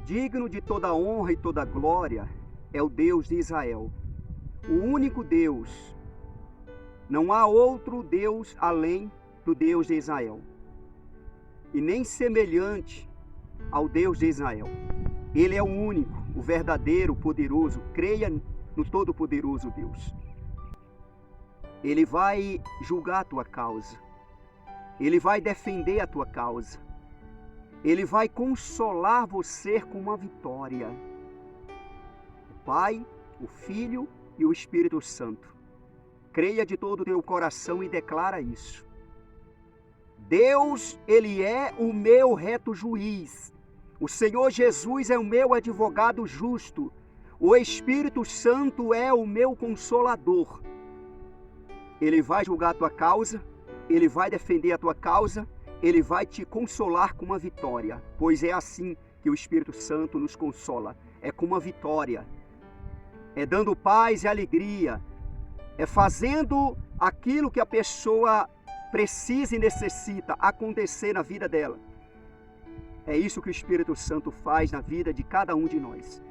Digno de toda honra e toda glória é o Deus de Israel, o único Deus. Não há outro Deus além do Deus de Israel, e nem semelhante ao Deus de Israel. Ele é o único, o verdadeiro, o poderoso. Creia no Todo-Poderoso Deus. Ele vai julgar a tua causa. Ele vai defender a tua causa. Ele vai consolar você com uma vitória. O Pai, o Filho e o Espírito Santo. Creia de todo o teu coração e declara isso. Deus, Ele é o meu reto juiz. O Senhor Jesus é o meu advogado justo. O Espírito Santo é o meu consolador. Ele vai julgar a tua causa, Ele vai defender a tua causa, Ele vai te consolar com uma vitória, pois é assim que o Espírito Santo nos consola, é com uma vitória, é dando paz e alegria, é fazendo aquilo que a pessoa precisa e necessita acontecer na vida dela. É isso que o Espírito Santo faz na vida de cada um de nós,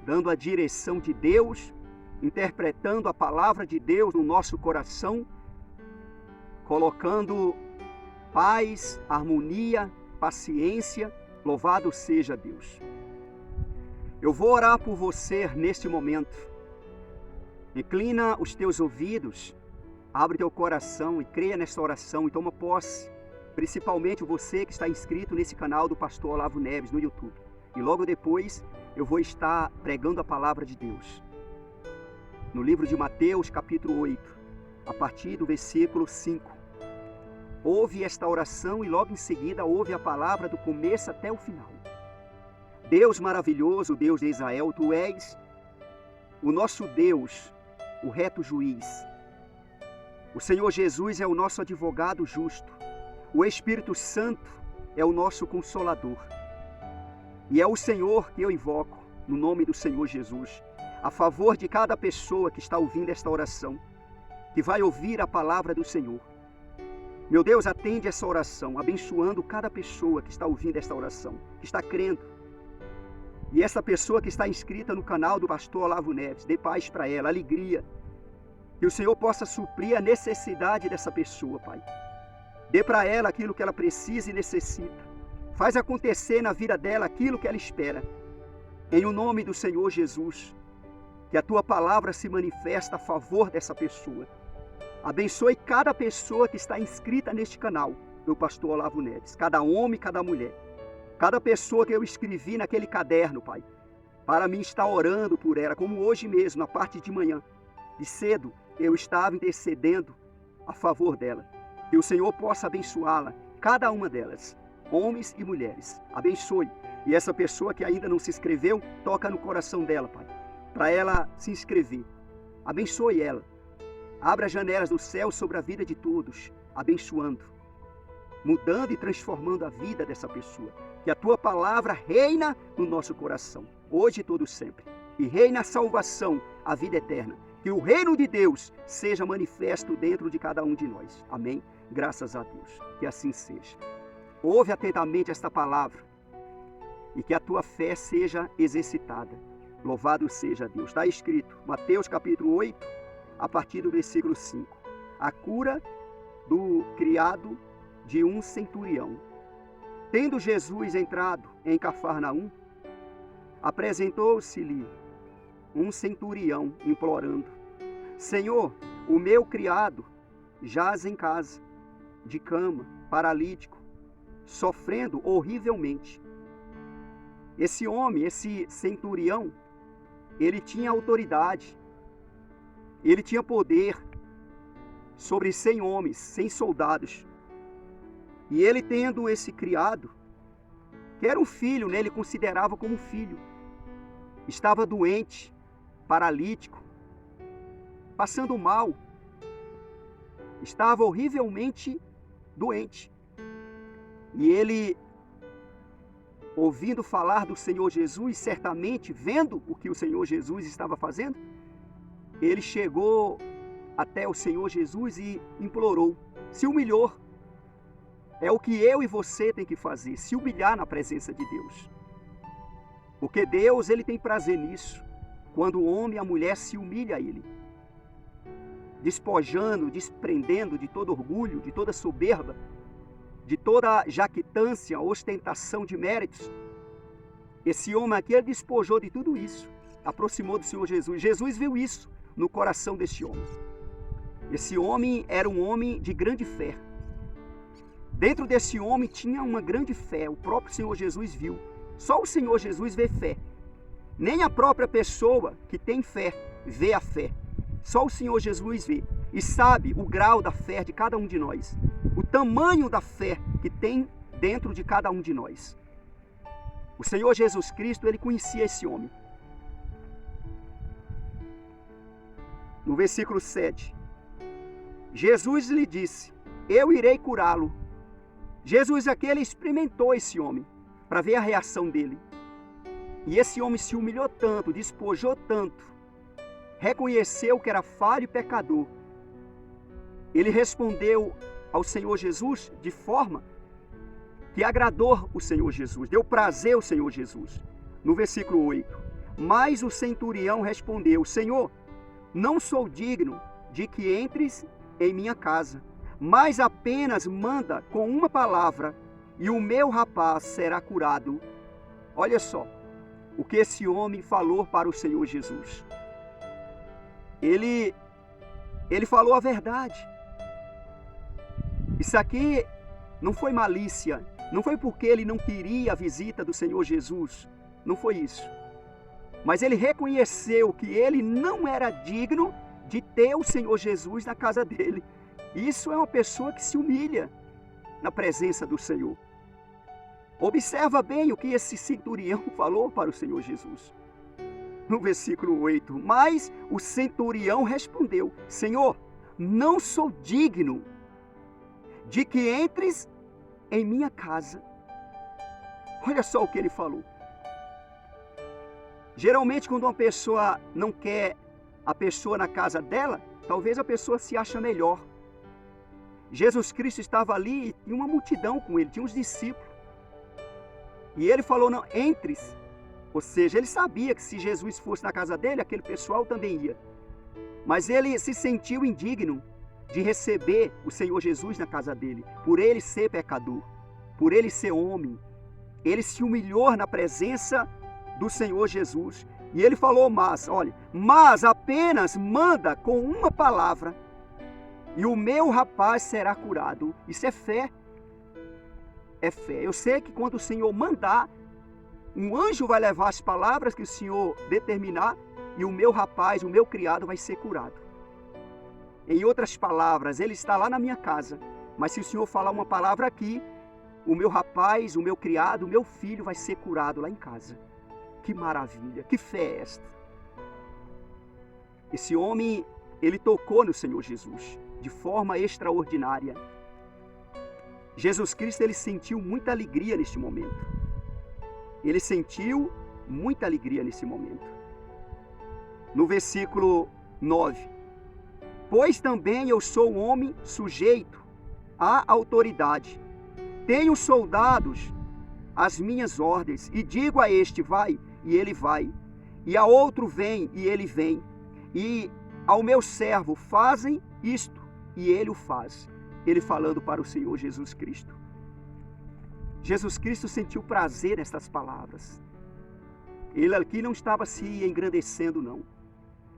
dando a direção de Deus, interpretando a palavra de Deus no nosso coração, colocando paz, harmonia, paciência. Louvado seja Deus. Eu vou orar por você neste momento. Inclina os teus ouvidos, abre teu coração e creia nesta oração e toma posse. Principalmente você que está inscrito nesse canal do Pastor Olavo Neves no YouTube. E logo depois eu vou estar pregando a palavra de Deus. No livro de Mateus, capítulo 8, a partir do versículo 5. Ouve esta oração e logo em seguida ouve a palavra do começo até o final. Deus maravilhoso, Deus de Israel, Tu és o nosso Deus, o reto juiz. O Senhor Jesus é o nosso advogado justo. O Espírito Santo é o nosso consolador. E é o Senhor que eu invoco, no nome do Senhor Jesus, a favor de cada pessoa que está ouvindo esta oração, que vai ouvir a palavra do Senhor. Meu Deus, atende essa oração, abençoando cada pessoa que está ouvindo esta oração, que está crendo. E essa pessoa que está inscrita no canal do Pastor Olavo Neves, dê paz para ela, alegria. Que o Senhor possa suprir a necessidade dessa pessoa, Pai. Dê para ela aquilo que ela precisa e necessita. Faz acontecer na vida dela aquilo que ela espera. Em o nome do Senhor Jesus, que a Tua palavra se manifesta a favor dessa pessoa. Abençoe cada pessoa que está inscrita neste canal do Pastor Olavo Neves. Cada homem, cada mulher. Cada pessoa que eu escrevi naquele caderno, Pai. Para mim estar orando por ela, como hoje mesmo, na parte de manhã. De cedo, eu estava intercedendo a favor dela. Que o Senhor possa abençoá-la, cada uma delas, homens e mulheres. Abençoe. E essa pessoa que ainda não se inscreveu, toca no coração dela, Pai, para ela se inscrever. Abençoe ela. Abra as janelas do céu sobre a vida de todos, abençoando, mudando e transformando a vida dessa pessoa. Que a Tua palavra reina no nosso coração, hoje e todo sempre. E reina a salvação, a vida eterna. Que o reino de Deus seja manifesto dentro de cada um de nós. Amém? Graças a Deus. Que assim seja. Ouve atentamente esta palavra e que a tua fé seja exercitada. Louvado seja Deus. Está escrito, Mateus capítulo 8, a partir do versículo 5. A cura do criado de um centurião. Tendo Jesus entrado em Cafarnaum, apresentou-se-lhe um centurião implorando: Senhor, o meu criado jaz em casa, de cama, paralítico, sofrendo horrivelmente. Esse homem, esse centurião, ele tinha autoridade, ele tinha poder sobre 100 homens, 100 soldados. E ele tendo esse criado, que era um filho, né? Ele considerava como filho, estava doente, paralítico, passando mal, estava horrivelmente doente. E ele, ouvindo falar do Senhor Jesus, certamente vendo o que o Senhor Jesus estava fazendo, ele chegou até o Senhor Jesus e implorou, se humilhou. É o que eu e você tem que fazer, se humilhar na presença de Deus. Porque Deus, ele tem prazer nisso, quando o homem e a mulher se humilham a ele, despojando, desprendendo de todo orgulho, de toda soberba, de toda jactância, ostentação de méritos. Esse homem aqui, ele despojou de tudo isso, aproximou do Senhor Jesus. Jesus viu isso no coração desse homem. Esse homem era um homem de grande fé. Dentro desse homem tinha uma grande fé, o próprio Senhor Jesus viu. Só o Senhor Jesus vê fé. Nem a própria pessoa que tem fé vê a fé. Só o Senhor Jesus vê e sabe o grau da fé de cada um de nós, o tamanho da fé que tem dentro de cada um de nós. O Senhor Jesus Cristo, ele conhecia esse homem. No versículo 7, Jesus lhe disse: eu irei curá-lo. Jesus aqui, ele experimentou esse homem para ver a reação dele. E esse homem se humilhou tanto, despojou tanto, reconheceu que era falho e pecador. Ele respondeu ao Senhor Jesus de forma que agradou o Senhor Jesus, deu prazer ao Senhor Jesus. No versículo 8, mas o centurião respondeu: Senhor, não sou digno de que entres em minha casa, mas apenas manda com uma palavra e o meu rapaz será curado. Olha só o que esse homem falou para o Senhor Jesus. Ele falou a verdade. Isso aqui não foi malícia, não foi porque ele não queria a visita do Senhor Jesus, não foi isso. Mas ele reconheceu que ele não era digno de ter o Senhor Jesus na casa dele. Isso é uma pessoa que se humilha na presença do Senhor. Observa bem o que esse centurião falou para o Senhor Jesus. No versículo 8, mas o centurião respondeu: Senhor, não sou digno de que entres em minha casa. Olha só o que ele falou. Geralmente, quando uma pessoa não quer a pessoa na casa dela, talvez a pessoa se acha melhor. Jesus Cristo estava ali e tinha uma multidão com ele, tinha uns discípulos. E ele falou: não, entres. Ou seja, ele sabia que se Jesus fosse na casa dele, aquele pessoal também ia. Mas ele se sentiu indigno de receber o Senhor Jesus na casa dele, por ele ser pecador, por ele ser homem. Ele se humilhou na presença do Senhor Jesus. E ele falou: mas apenas manda com uma palavra e o meu rapaz será curado. Isso é fé. É fé. Eu sei que quando o Senhor mandar, um anjo vai levar as palavras que o Senhor determinar e o meu rapaz, o meu criado vai ser curado. Em outras palavras, ele está lá na minha casa, mas se o Senhor falar uma palavra aqui, o meu rapaz, o meu criado, o meu filho vai ser curado lá em casa. Que maravilha, que fé é esta? Esse homem, ele tocou no Senhor Jesus de forma extraordinária. Jesus Cristo, ele sentiu muita alegria neste momento. Ele sentiu muita alegria nesse momento. No versículo 9, pois também eu sou um homem sujeito à autoridade. Tenho soldados às minhas ordens, e digo a este: vai, e ele vai, e a outro: vem, e ele vem, e ao meu servo: fazem isto, e ele o faz. Ele falando para o Senhor Jesus Cristo. Jesus Cristo sentiu prazer nessas palavras. Ele aqui não estava se engrandecendo, não.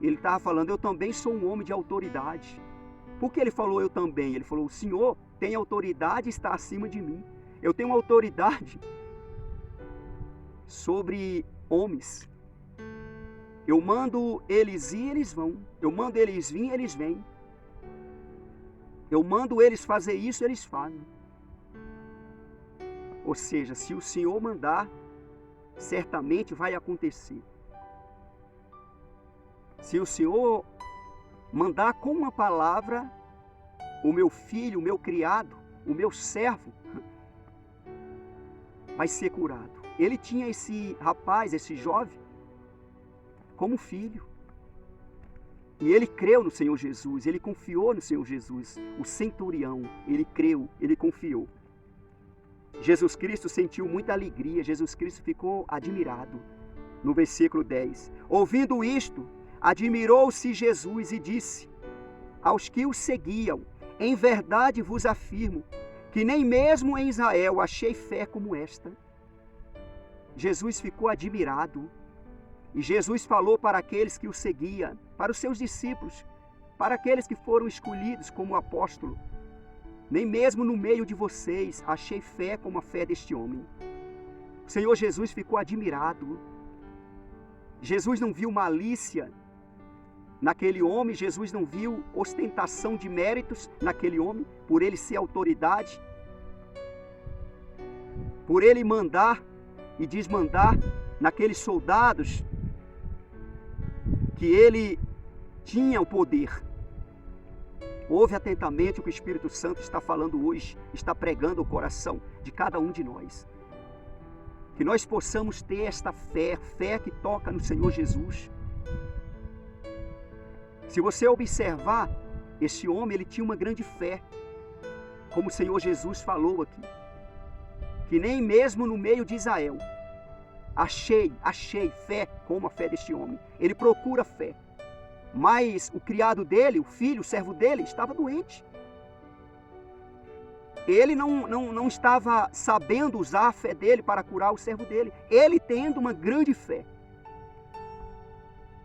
Ele estava falando: eu também sou um homem de autoridade. Por que ele falou eu também? Ele falou: o Senhor tem autoridade e está acima de mim. Eu tenho autoridade sobre homens. Eu mando eles ir, eles vão. Eu mando eles vir, eles vêm. Eu mando eles fazer isso, eles fazem. Ou seja, se o Senhor mandar, certamente vai acontecer. Se o Senhor mandar com uma palavra, o meu filho, o meu criado, o meu servo, vai ser curado. Ele tinha esse rapaz, esse jovem, como filho. E ele creu no Senhor Jesus, ele confiou no Senhor Jesus. O centurião, ele creu, ele confiou. Jesus Cristo sentiu muita alegria, Jesus Cristo ficou admirado. no versículo 10. Ouvindo isto, admirou-se Jesus e disse aos que o seguiam: em verdade vos afirmo que nem mesmo em Israel achei fé como esta. Jesus ficou admirado. E Jesus falou para aqueles que o seguiam, para os seus discípulos, para aqueles que foram escolhidos como apóstolo: nem mesmo no meio de vocês achei fé como a fé deste homem. O Senhor Jesus ficou admirado. Jesus não viu malícia naquele homem, Jesus não viu ostentação de méritos naquele homem, por ele ser autoridade, por ele mandar e desmandar naqueles soldados que ele tinha o poder. Ouve atentamente o que o Espírito Santo está falando hoje, está pregando o coração de cada um de nós. Que nós possamos ter esta fé, fé que toca no Senhor Jesus. Se você observar, esse homem, ele tinha uma grande fé, como o Senhor Jesus falou aqui, que nem mesmo no meio de Israel achei fé como a fé deste homem. Ele procura fé, mas o criado dele, o filho, o servo dele, estava doente. Ele não estava sabendo usar a fé dele para curar o servo dele, ele tendo uma grande fé.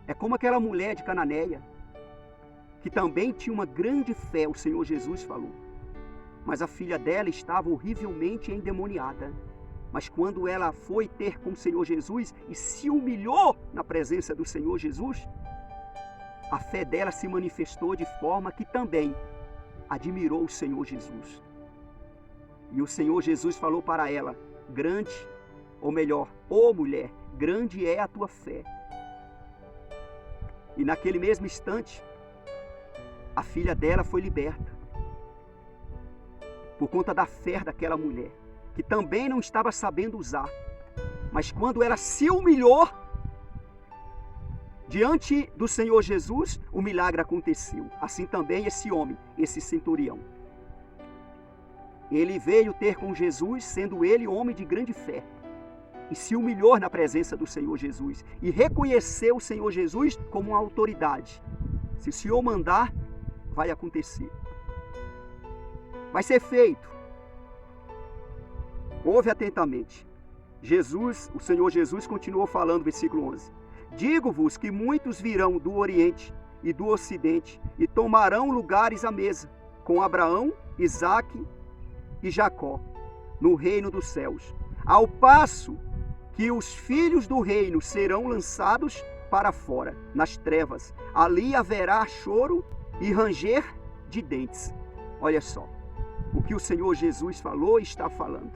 É como aquela mulher de Cananeia, que também tinha uma grande fé, o Senhor Jesus falou. Mas a filha dela estava horrivelmente endemoniada. Mas quando ela foi ter com o Senhor Jesus e se humilhou na presença do Senhor Jesus, a fé dela se manifestou de forma que também admirou o Senhor Jesus. E o Senhor Jesus falou para ela: grande, ou melhor, ô mulher, grande é a tua fé. E naquele mesmo instante, a filha dela foi liberta, por conta da fé daquela mulher, que também não estava sabendo usar. Mas quando ela se humilhou diante do Senhor Jesus, o milagre aconteceu. Assim também esse homem, esse centurião. Ele veio ter com Jesus, sendo ele homem de grande fé, e se humilhou na presença do Senhor Jesus, e reconheceu o Senhor Jesus como uma autoridade. Se o Senhor mandar, vai acontecer. Vai ser feito. Ouve atentamente. O Senhor Jesus continuou falando, versículo 11. Digo-vos que muitos virão do Oriente e do Ocidente e tomarão lugares à mesa com Abraão, Isaque e Jacó no reino dos céus, ao passo que os filhos do reino serão lançados para fora, nas trevas. Ali haverá choro e ranger de dentes. Olha só, o que o Senhor Jesus falou e está falando.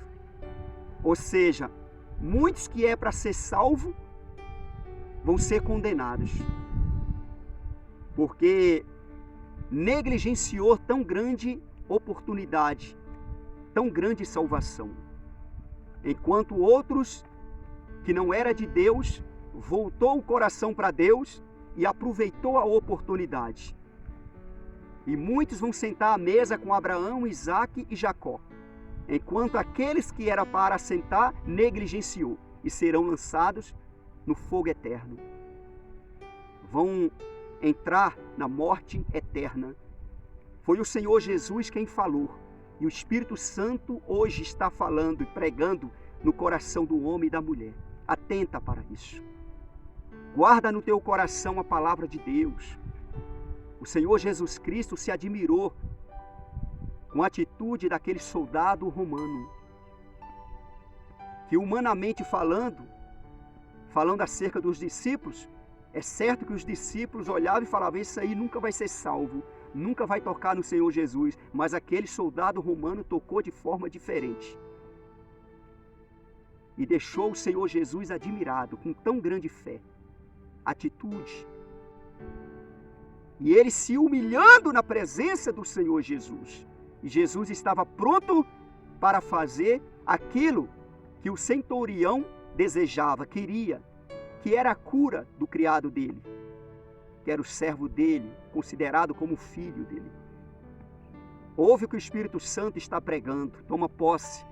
Ou seja, muitos que é para ser salvo vão ser condenados, porque negligenciou tão grande oportunidade, tão grande salvação. Enquanto outros, que não era de Deus, voltou o coração para Deus e aproveitou a oportunidade. E muitos vão sentar à mesa com Abraão, Isaque e Jacó, enquanto aqueles que era para sentar negligenciou, e serão lançados no fogo eterno. Vão entrar na morte eterna. Foi o Senhor Jesus quem falou, e o Espírito Santo hoje está falando e pregando no coração do homem e da mulher. Atenta para isso. Guarda no teu coração a palavra de Deus. O Senhor Jesus Cristo se admirou com a atitude daquele soldado romano, que humanamente falando acerca dos discípulos, é certo que os discípulos olhavam e falavam: isso aí nunca vai ser salvo, nunca vai tocar no Senhor Jesus. Mas aquele soldado romano tocou de forma diferente e deixou o Senhor Jesus admirado com tão grande fé, atitude. E ele se humilhando na presença do Senhor Jesus. E Jesus estava pronto para fazer aquilo que o centurião desejava, queria, que era a cura do criado dele, que era o servo dele, considerado como filho dele. Ouve o que o Espírito Santo está pregando, toma posse.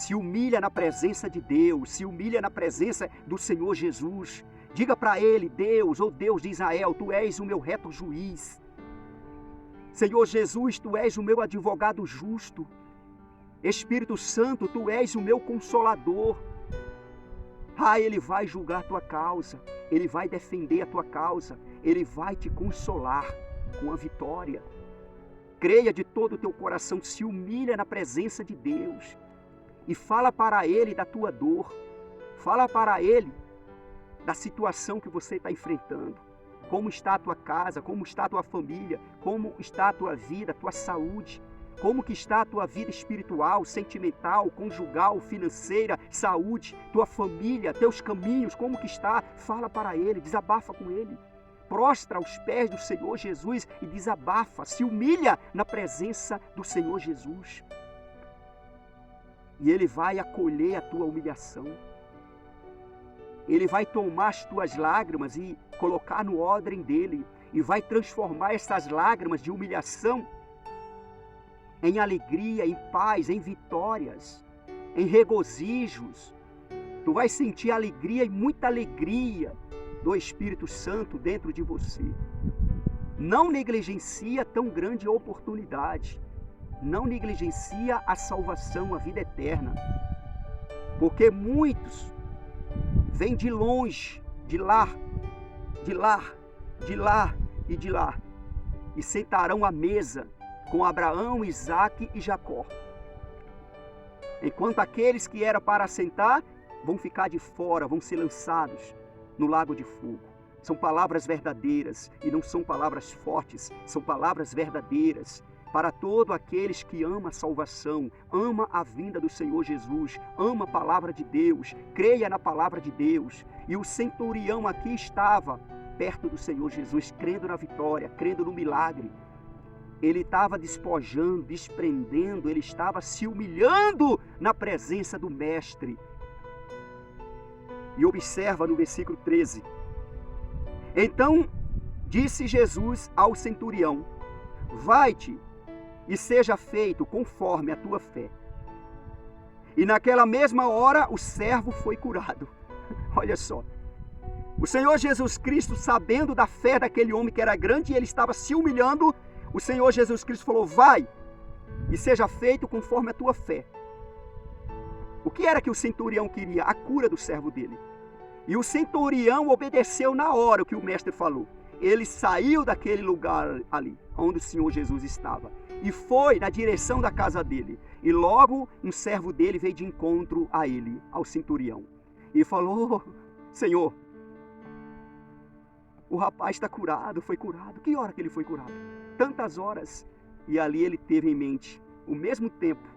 Se humilha na presença de Deus, se humilha na presença do Senhor Jesus. Diga para Ele: Deus, ó Deus de Israel, Tu és o meu reto juiz. Senhor Jesus, Tu és o meu advogado justo. Espírito Santo, Tu és o meu consolador. Ele vai julgar a tua causa, Ele vai defender a tua causa, Ele vai te consolar com a vitória. Creia de todo o teu coração, se humilha na presença de Deus e fala para Ele da tua dor, fala para Ele da situação que você está enfrentando, como está a tua casa, como está a tua família, como está a tua vida, a tua saúde, como que está a tua vida espiritual, sentimental, conjugal, financeira, saúde, tua família, teus caminhos, como que está? Fala para Ele, desabafa com Ele. Prostra aos pés do Senhor Jesus e desabafa, se humilha na presença do Senhor Jesus. E Ele vai acolher a tua humilhação. Ele vai tomar as tuas lágrimas e colocar no odre dele. E vai transformar essas lágrimas de humilhação em alegria, em paz, em vitórias, em regozijos. Tu vai sentir alegria e muita alegria do Espírito Santo dentro de você. Não negligencia tão grande oportunidade. Não negligencia a salvação, a vida eterna. Porque muitos vêm de longe, de lá, de lá, de lá e de lá, e sentarão à mesa com Abraão, Isaque e Jacó. Enquanto aqueles que eram para assentar vão ficar de fora, vão ser lançados no lago de fogo. São palavras verdadeiras e não são palavras fortes, são palavras verdadeiras para todos aqueles que amam a salvação, ama a vinda do Senhor Jesus, ama a palavra de Deus, creia na palavra de Deus. E o centurião aqui estava perto do Senhor Jesus, crendo na vitória, crendo no milagre. Ele estava despojando, desprendendo, ele estava se humilhando na presença do Mestre. E observa no versículo 13. Então disse Jesus ao centurião: vai-te e seja feito conforme a tua fé. E naquela mesma hora o servo foi curado. Olha só. O Senhor Jesus Cristo, sabendo da fé daquele homem que era grande e ele estava se humilhando, o Senhor Jesus Cristo falou: vai e seja feito conforme a tua fé. O que era que o centurião queria? A cura do servo dele. E o centurião obedeceu na hora o que o mestre falou. Ele saiu daquele lugar ali, onde o Senhor Jesus estava, e foi na direção da casa dele. E logo um servo dele veio de encontro a ele, ao centurião, e falou: Senhor, o rapaz está curado, foi curado. Que hora que ele foi curado? Tantas horas. E ali ele teve em mente o mesmo tempo,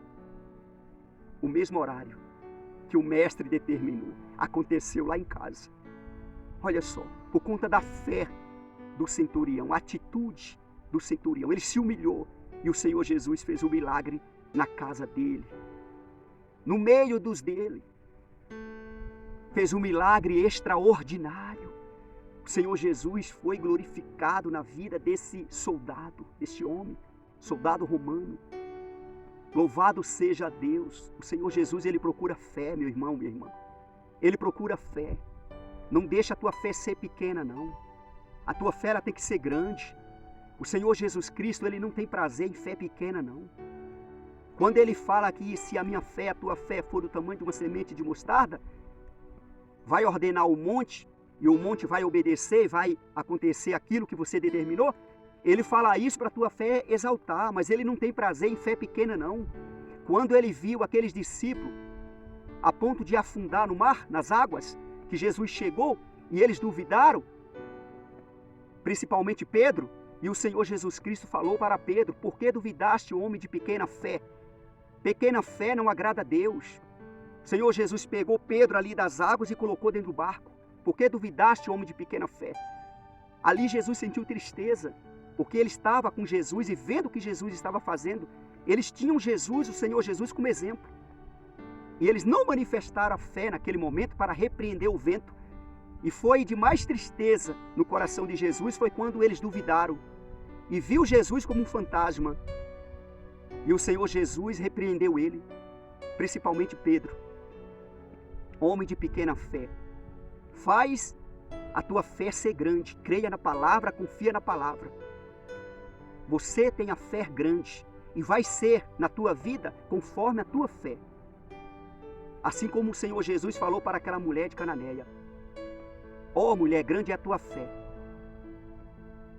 o mesmo horário que o mestre determinou. Aconteceu lá em casa. Olha só, por conta da fé do centurião, a atitude do centurião, ele se humilhou e o Senhor Jesus fez um milagre na casa dele, no meio dos dele. Fez um milagre extraordinário. O Senhor Jesus foi glorificado na vida desse soldado, desse homem, soldado romano. Louvado seja Deus. O Senhor Jesus, ele procura fé, meu irmão, minha irmã. Ele procura fé. Não deixa a tua fé ser pequena, não. A tua fé ela tem que ser grande. O Senhor Jesus Cristo, ele não tem prazer em fé pequena, não. Quando ele fala aqui, se a minha fé, a tua fé for do tamanho de uma semente de mostarda, vai ordenar o monte, e o monte vai obedecer, vai acontecer aquilo que você determinou. Ele fala isso para a tua fé exaltar, mas ele não tem prazer em fé pequena, não. Quando ele viu aqueles discípulos a ponto de afundar no mar, nas águas, que Jesus chegou e eles duvidaram, principalmente Pedro, e o Senhor Jesus Cristo falou para Pedro: por que duvidaste, homem de pequena fé? Pequena fé não agrada a Deus. O Senhor Jesus pegou Pedro ali das águas e colocou dentro do barco. Por que duvidaste, homem de pequena fé? Ali Jesus sentiu tristeza, porque ele estava com Jesus e vendo o que Jesus estava fazendo, eles tinham Jesus, o Senhor Jesus, como exemplo. E eles não manifestaram a fé naquele momento para repreender o vento. E foi de mais tristeza no coração de Jesus, foi quando eles duvidaram e viu Jesus como um fantasma. E o Senhor Jesus repreendeu ele. principalmente Pedro, homem de pequena fé. Faz a tua fé ser grande, creia na palavra, confia na palavra. Você tem a fé grande e vai ser na tua vida conforme a tua fé. Assim como o Senhor Jesus falou para aquela mulher de Cananeia: ó mulher, grande é a tua fé.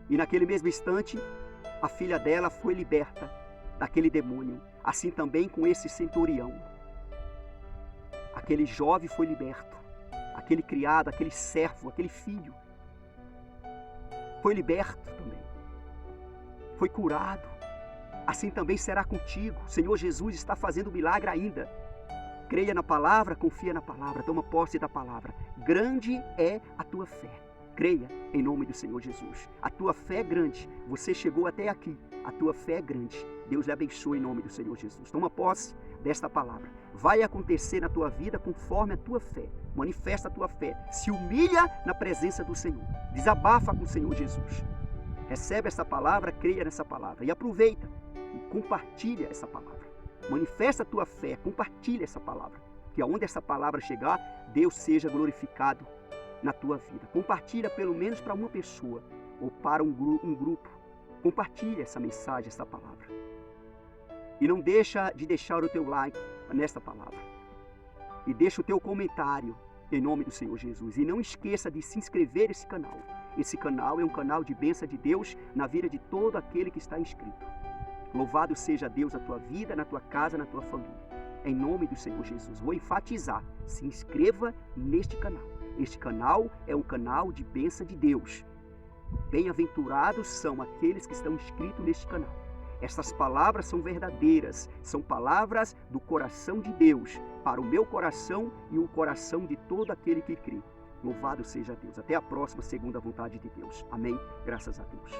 E naquele mesmo instante, a filha dela foi liberta daquele demônio. Assim também com esse centurião. Aquele jovem foi liberto. Aquele criado, aquele servo, aquele filho foi liberto também. Foi curado. Assim também será contigo. O Senhor Jesus está fazendo milagre ainda. Creia na palavra, confia na palavra, toma posse da palavra. Grande é a tua fé. Creia em nome do Senhor Jesus. A tua fé é grande. Você chegou até aqui. A tua fé é grande. Deus lhe abençoe em nome do Senhor Jesus. Toma posse desta palavra. Vai acontecer na tua vida conforme a tua fé. Manifesta a tua fé. Se humilha na presença do Senhor. Desabafa com o Senhor Jesus. Recebe essa palavra, creia nessa palavra. E aproveita e compartilha essa palavra. Manifesta a tua fé, compartilha essa palavra. Que aonde essa palavra chegar, Deus seja glorificado na tua vida. Compartilha pelo menos para uma pessoa ou para um grupo. Compartilha essa mensagem, essa palavra. E não deixa de deixar o teu like nesta palavra. E deixa o teu comentário em nome do Senhor Jesus. E não esqueça de se inscrever nesse canal. Esse canal é um canal de bênção de Deus na vida de todo aquele que está inscrito. Louvado seja Deus na tua vida, na tua casa, na tua família. Em nome do Senhor Jesus. Vou enfatizar. Se inscreva neste canal. Este canal é um canal de bênção de Deus. Bem-aventurados são aqueles que estão inscritos neste canal. Essas palavras são verdadeiras, são palavras do coração de Deus, para o meu coração e o coração de todo aquele que crê. Louvado seja Deus. Até a próxima, segundo a vontade de Deus. Amém. Graças a Deus.